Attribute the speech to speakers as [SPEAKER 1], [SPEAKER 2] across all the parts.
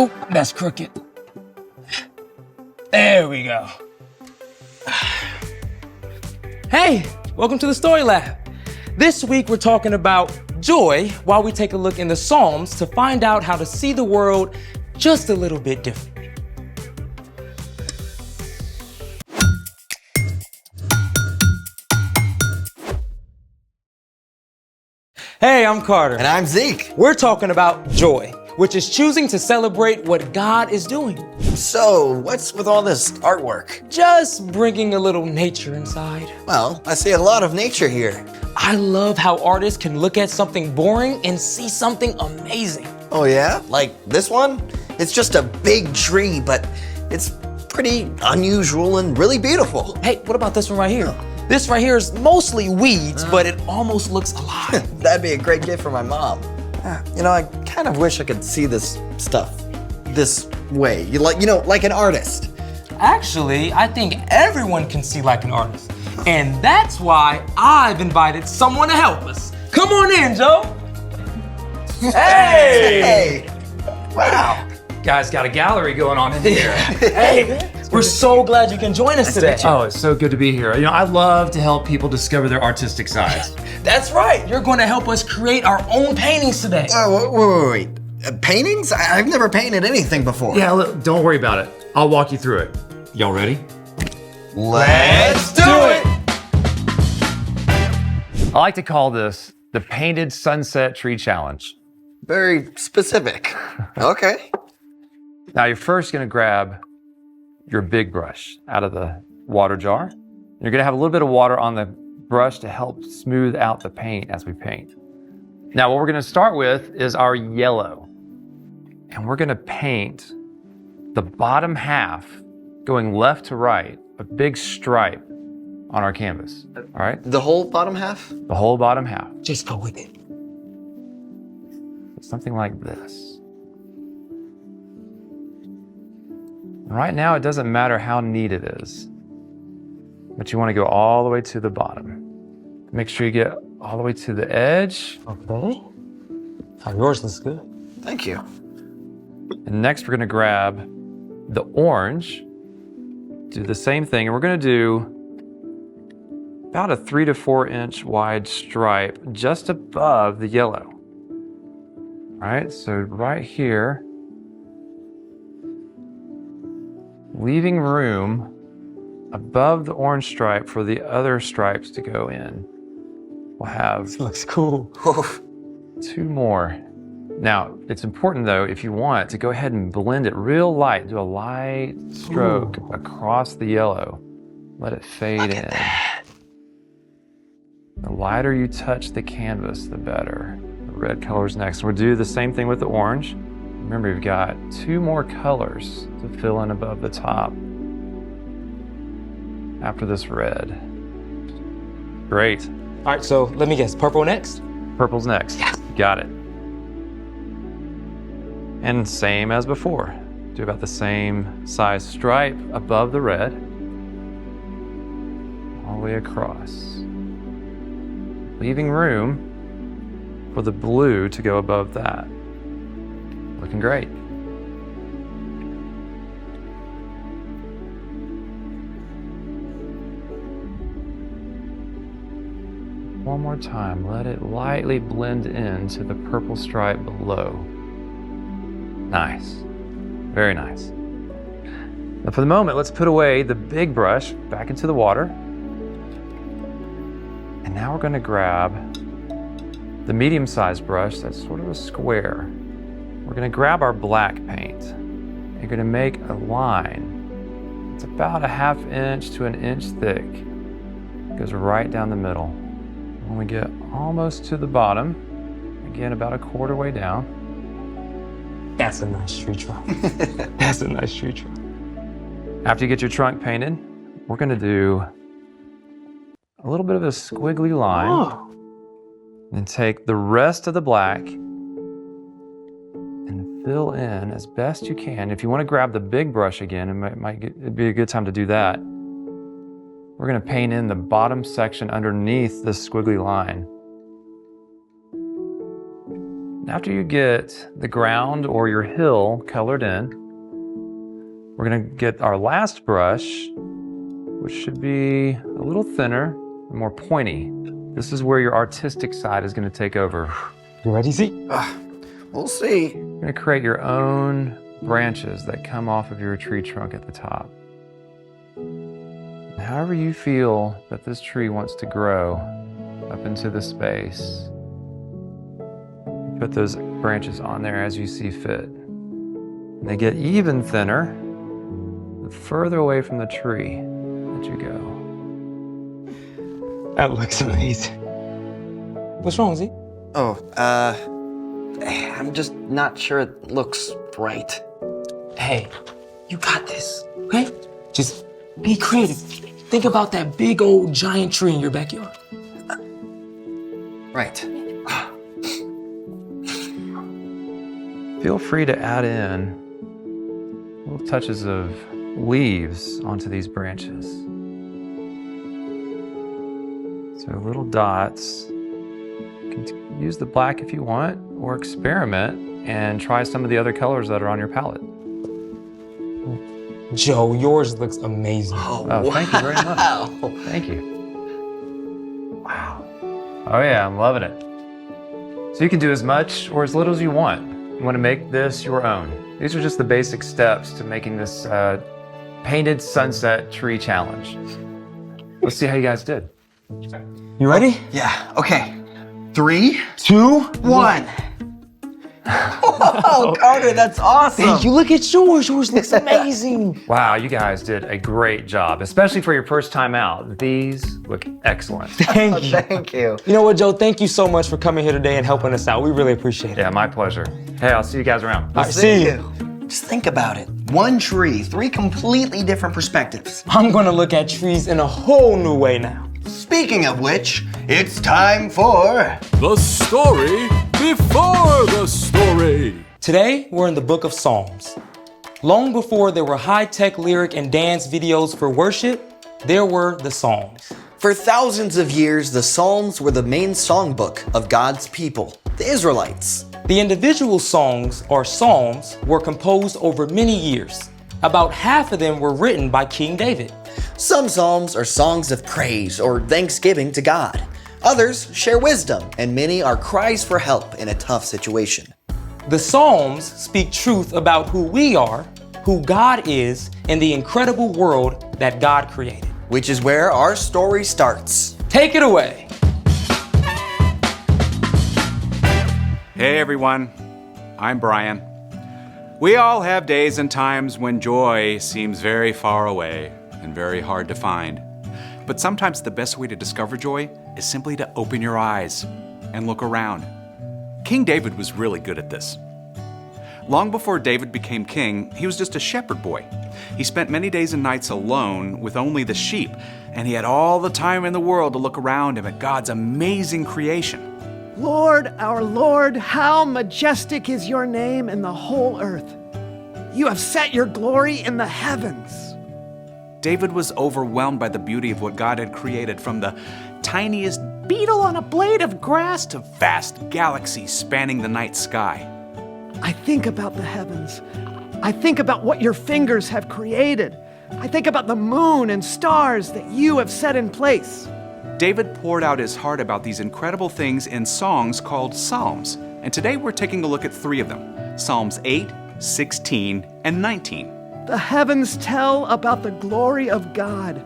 [SPEAKER 1] Oh, that's crooked. There we go. Hey, welcome to the Story Lab. This week we're talking about joy while we take a look in the Psalms to find out how to see the world just a little bit different. Hey, I'm Carter.
[SPEAKER 2] And I'm Zeke.
[SPEAKER 1] We're talking about joy, which is choosing to celebrate what God is doing.
[SPEAKER 2] So, what's with all this artwork?
[SPEAKER 1] Just bringing a little nature inside.
[SPEAKER 2] Well, I see a lot of nature here.
[SPEAKER 1] I love how artists can look at something boring and see something amazing.
[SPEAKER 2] Oh yeah? Like this one? It's just a big tree, but it's pretty unusual and really beautiful.
[SPEAKER 1] Hey, what about this one right here? This right here is mostly weeds, but it almost looks alive.
[SPEAKER 2] That'd be a great gift for my mom. You know, I kind of wish I could see this stuff this way. Like an artist.
[SPEAKER 1] Actually, I think everyone can see like an artist. And that's why I've invited someone to help us. Come on in, Joe.
[SPEAKER 2] Hey! Wow.
[SPEAKER 3] Guys, got a gallery going on in here.
[SPEAKER 1] Hey, we're so glad you can join us today.
[SPEAKER 3] Oh, it's so good to be here. You know, I love to help people discover their artistic sides.
[SPEAKER 1] That's right. You're going to help us create our own paintings today.
[SPEAKER 2] Oh, wait. Paintings? I've never painted anything before.
[SPEAKER 3] Yeah, look, don't worry about it. I'll walk you through it. Y'all ready?
[SPEAKER 2] Let's do it!
[SPEAKER 3] I like to call this the Painted Sunset Tree Challenge.
[SPEAKER 2] Very specific. Okay.
[SPEAKER 3] Now, you're first gonna grab your big brush out of the water jar. You're gonna have a little bit of water on the brush to help smooth out the paint as we paint. Now, what we're gonna start with is our yellow. And we're gonna paint the bottom half going left to right, a big stripe on our canvas, all right?
[SPEAKER 2] The whole bottom half?
[SPEAKER 3] The whole bottom half.
[SPEAKER 1] Just go with it.
[SPEAKER 3] Something like this. Right now, it doesn't matter how neat it is, but you want to go all the way to the bottom. Make sure you get all the way to the edge.
[SPEAKER 1] Okay. Oh, yours looks good.
[SPEAKER 2] Thank you.
[SPEAKER 3] And next, we're going to grab the orange, do the same thing, and we're going to do about a 3 to 4 inch wide stripe just above the yellow. All right, so right here, leaving room above the orange stripe for the other stripes to go in. We'll have
[SPEAKER 1] Looks cool.
[SPEAKER 3] 2 more. Now, it's important though, if you want, to go ahead and blend it real light. Do a light stroke across the yellow. Let it fade in. The lighter you touch the canvas, the better. The red color's next. We'll do the same thing with the orange. Remember, you've got 2 more colors to fill in above the top after this red. Great.
[SPEAKER 1] All right, so let me guess. Purple next?
[SPEAKER 3] Purple's next.
[SPEAKER 1] Yes.
[SPEAKER 3] Got it. And same as before. Do about the same size stripe above the red. All the way across. Leaving room for the blue to go above that. Looking great. One more time, let it lightly blend into the purple stripe below. Nice, very nice. Now for the moment, let's put away the big brush back into the water. And now we're gonna grab the medium-sized brush that's sort of a square. We're gonna grab our black paint. You're gonna make a line. It's about a 1/2 inch to 1 inch thick. It goes right down the middle. When we get almost to the bottom, again about 1/4 way down.
[SPEAKER 1] That's a nice tree trunk. That's a nice tree trunk.
[SPEAKER 3] After you get your trunk painted, we're gonna do a little bit of a squiggly line.
[SPEAKER 1] Oh.
[SPEAKER 3] And take the rest of the black and fill in as best you can. If you want to grab the big brush again, it'd be a good time to do that. We're going to paint in the bottom section underneath this squiggly line. After you get the ground or your hill colored in, we're gonna get our last brush, which should be a little thinner and more pointy. This is where your artistic side is gonna take over.
[SPEAKER 1] You ready, Z?
[SPEAKER 2] We'll see.
[SPEAKER 3] You're gonna create your own branches that come off of your tree trunk at the top. However you feel that this tree wants to grow up into the space, put those branches on there as you see fit. And they get even thinner the further away from the tree that you go.
[SPEAKER 1] That looks amazing. What's wrong, Z?
[SPEAKER 2] Oh, I'm just not sure it looks right.
[SPEAKER 1] Hey, you got this, okay? Just be creative. Think about that big old giant tree in your backyard.
[SPEAKER 2] Right.
[SPEAKER 3] Feel free to add in little touches of leaves onto these branches. So little dots. You can use the black if you want, or experiment and try some of the other colors that are on your palette.
[SPEAKER 1] Joe, yours looks amazing.
[SPEAKER 3] Oh, thank you very much. Thank you. Wow. Oh yeah, I'm loving it. So you can do as much or as little as you want. You want to make this your own. These are just the basic steps to making this painted sunset tree challenge. Let's see how you guys did.
[SPEAKER 1] You ready?
[SPEAKER 2] Yeah, okay. 3,
[SPEAKER 1] 2,
[SPEAKER 2] 1. Oh, Carter, that's awesome.
[SPEAKER 1] Thank you. Look at yours. Yours looks amazing.
[SPEAKER 3] Wow, you guys did a great job, especially for your first time out. These look excellent.
[SPEAKER 1] Thank you.
[SPEAKER 2] Thank you.
[SPEAKER 1] You know what, Joe? Thank you so much for coming here today and helping us out. We really appreciate it.
[SPEAKER 3] Yeah, my pleasure. Hey, I'll see you guys around.
[SPEAKER 1] All right, see you.
[SPEAKER 2] Just think about it. One tree, 3 completely different perspectives.
[SPEAKER 1] I'm going to look at trees in a whole new way now.
[SPEAKER 2] Speaking of which, it's time for...
[SPEAKER 4] The story before the story.
[SPEAKER 1] Today, we're in the book of Psalms. Long before there were high-tech lyric and dance videos for worship, there were the Psalms.
[SPEAKER 2] For thousands of years, the Psalms were the main songbook of God's people, the Israelites.
[SPEAKER 1] The individual songs, or psalms, were composed over many years. About half of them were written by King David.
[SPEAKER 2] Some psalms are songs of praise or thanksgiving to God. Others share wisdom, and many are cries for help in a tough situation.
[SPEAKER 1] The Psalms speak truth about who we are, who God is, and the incredible world that God created.
[SPEAKER 2] Which is where our story starts.
[SPEAKER 1] Take it away.
[SPEAKER 4] Hey everyone, I'm Brian. We all have days and times when joy seems very far away and very hard to find. But sometimes the best way to discover joy is simply to open your eyes and look around. King David was really good at this. Long before David became king, he was just a shepherd boy. He spent many days and nights alone with only the sheep, and he had all the time in the world to look around him at God's amazing creation.
[SPEAKER 5] Lord, our Lord, how majestic is your name in the whole earth. You have set your glory in the heavens.
[SPEAKER 4] David was overwhelmed by the beauty of what God had created, from the tiniest beetle on a blade of grass to vast galaxies spanning the night sky.
[SPEAKER 5] I think about the heavens. I think about what your fingers have created. I think about the moon and stars that you have set in place.
[SPEAKER 4] David poured out his heart about these incredible things in songs called Psalms, and today we're taking a look at 3 of them: Psalms 8, 16, and 19.
[SPEAKER 5] The heavens tell about the glory of God.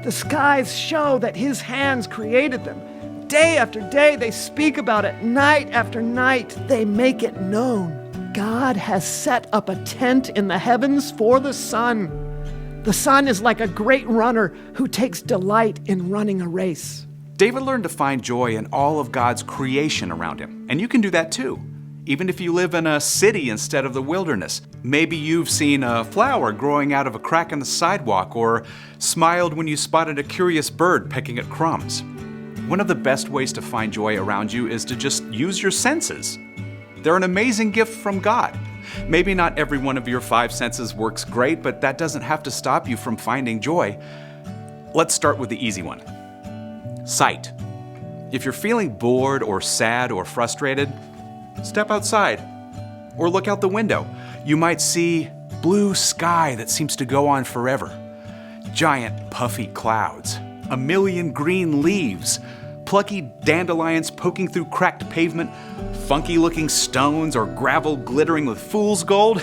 [SPEAKER 5] The skies show that his hands created them. Day after day, they speak about it. Night after night, they make it known. God has set up a tent in the heavens for the sun. The sun is like a great runner who takes delight in running a race.
[SPEAKER 4] David learned to find joy in all of God's creation around him, and you can do that too. Even if you live in a city instead of the wilderness. Maybe you've seen a flower growing out of a crack in the sidewalk, or smiled when you spotted a curious bird pecking at crumbs. One of the best ways to find joy around you is to just use your senses. They're an amazing gift from God. Maybe not every one of your 5 senses works great, but that doesn't have to stop you from finding joy. Let's start with the easy one. Sight. If you're feeling bored or sad or frustrated, Step outside or look out the window. You might see blue sky that seems to go on forever. Giant puffy clouds, a million green leaves, plucky dandelions poking through cracked pavement, funky looking stones or gravel glittering with fool's gold.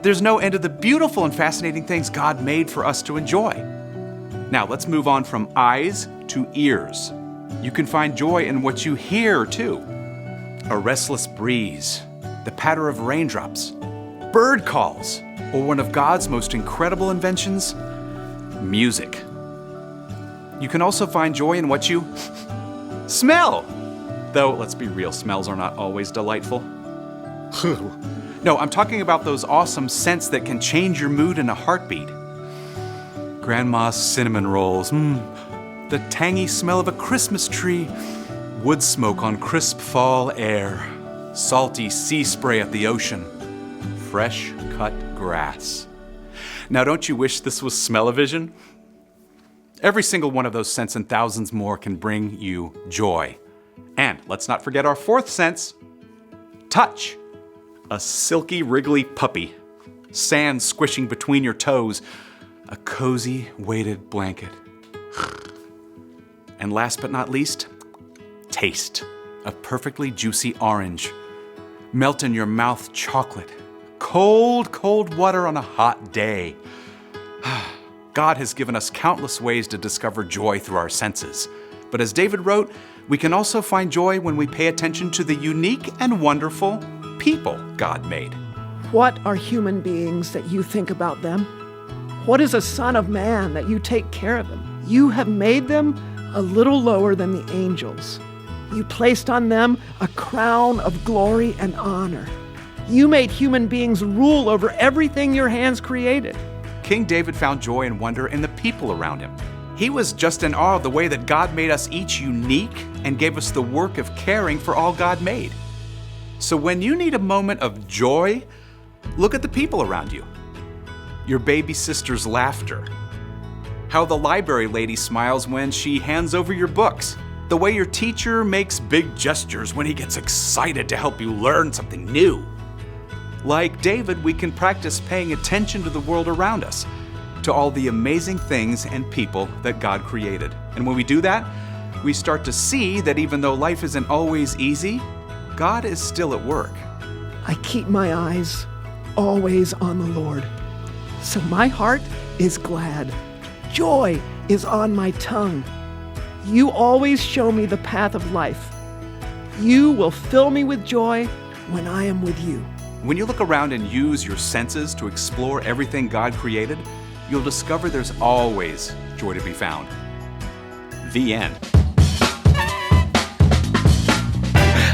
[SPEAKER 4] There's no end to the beautiful and fascinating things God made for us to enjoy. Now let's move on from eyes to ears. You can find joy in what you hear too. A restless breeze, the patter of raindrops, bird calls, or one of God's most incredible inventions, music. You can also find joy in what you smell. Though, let's be real, smells are not always delightful. No, I'm talking about those awesome scents that can change your mood in a heartbeat. Grandma's cinnamon rolls, the tangy smell of a Christmas tree, wood smoke on crisp fall air, salty sea spray at the ocean, fresh cut grass. Now, don't you wish this was smell-o-vision? Every single one of those scents and thousands more can bring you joy. And let's not forget our fourth sense, touch. A silky, wriggly puppy, sand squishing between your toes, a cozy, weighted blanket. And last but not least, taste. A perfectly juicy orange. Melt in your mouth chocolate. Cold, cold water on a hot day. God has given us countless ways to discover joy through our senses. But as David wrote, we can also find joy when we pay attention to the unique and wonderful people God made.
[SPEAKER 5] What are human beings that you think about them? What is a son of man that you take care of them? You have made them a little lower than the angels. You placed on them a crown of glory and honor. You made human beings rule over everything your hands created.
[SPEAKER 4] King David found joy and wonder in the people around him. He was just in awe of the way that God made us each unique and gave us the work of caring for all God made. So when you need a moment of joy, look at the people around you. Your baby sister's laughter. How the library lady smiles when she hands over your books. The way your teacher makes big gestures when he gets excited to help you learn something new. Like David, we can practice paying attention to the world around us, to all the amazing things and people that God created. And when we do that, we start to see that even though life isn't always easy, God is still at work.
[SPEAKER 5] I keep my eyes always on the Lord. So my heart is glad. Joy is on my tongue. You always show me the path of life. You will fill me with joy when I am with you.
[SPEAKER 4] When you look around and use your senses to explore everything God created, you'll discover there's always joy to be found. The end.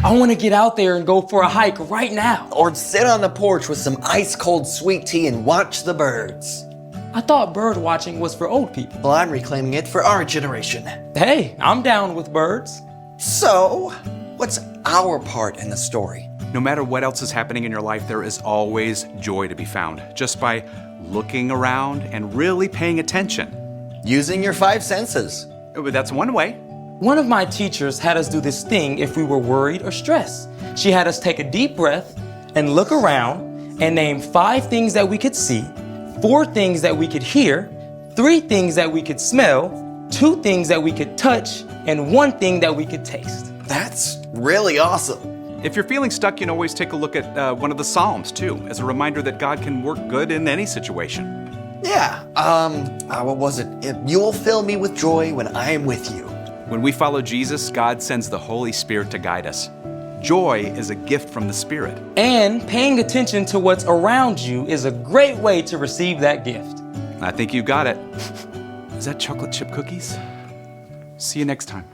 [SPEAKER 1] I want to get out there and go for a hike right now.
[SPEAKER 2] Or sit on the porch with some ice-cold sweet tea and watch the birds.
[SPEAKER 1] I thought bird watching was for old people.
[SPEAKER 2] Well, I'm reclaiming it for our generation.
[SPEAKER 1] Hey, I'm down with birds.
[SPEAKER 2] So, what's our part in the story?
[SPEAKER 4] No matter what else is happening in your life, there is always joy to be found just by looking around and really paying attention.
[SPEAKER 2] Using your five senses.
[SPEAKER 4] But that's one way.
[SPEAKER 1] One of my teachers had us do this thing if we were worried or stressed. She had us take a deep breath and look around and name 5 things that we could see, 4 things that we could hear, 3 things that we could smell, 2 things that we could touch, and 1 thing that we could taste.
[SPEAKER 2] That's really awesome.
[SPEAKER 4] If you're feeling stuck, you can always take a look at one of the Psalms too, as a reminder that God can work good in any situation.
[SPEAKER 2] Yeah, what was it? You will fill me with joy when I am with you.
[SPEAKER 4] When we follow Jesus, God sends the Holy Spirit to guide us. Joy is a gift from the Spirit.
[SPEAKER 1] And paying attention to what's around you is a great way to receive that gift.
[SPEAKER 4] I think you got it. Is that chocolate chip cookies? See you next time.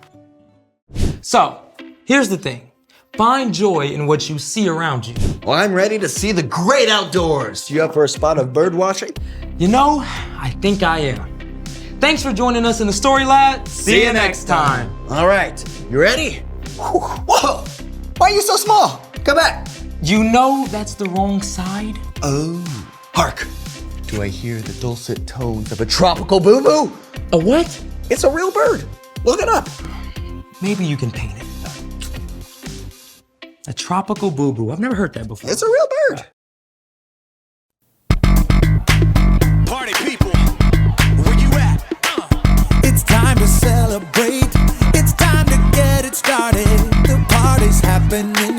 [SPEAKER 1] So, here's the thing. Find joy in what you see around you.
[SPEAKER 2] Well, I'm ready to see the great outdoors. You up for a spot of bird watching?
[SPEAKER 1] You know, I think I am. Thanks for joining us in the Story Lab. See you next time.
[SPEAKER 2] All right, you ready? Whoa! Why are you so small? Come back.
[SPEAKER 1] You know that's the wrong side.
[SPEAKER 2] Oh, hark. Do I hear the dulcet tones of a tropical boo-boo?
[SPEAKER 1] A what?
[SPEAKER 2] It's a real bird. Look it up.
[SPEAKER 1] Maybe you can paint it. A tropical boo-boo. I've never heard that before.
[SPEAKER 2] It's a real bird.
[SPEAKER 6] Party people, where you at? It's time to celebrate. It's time to get it started. The party's happening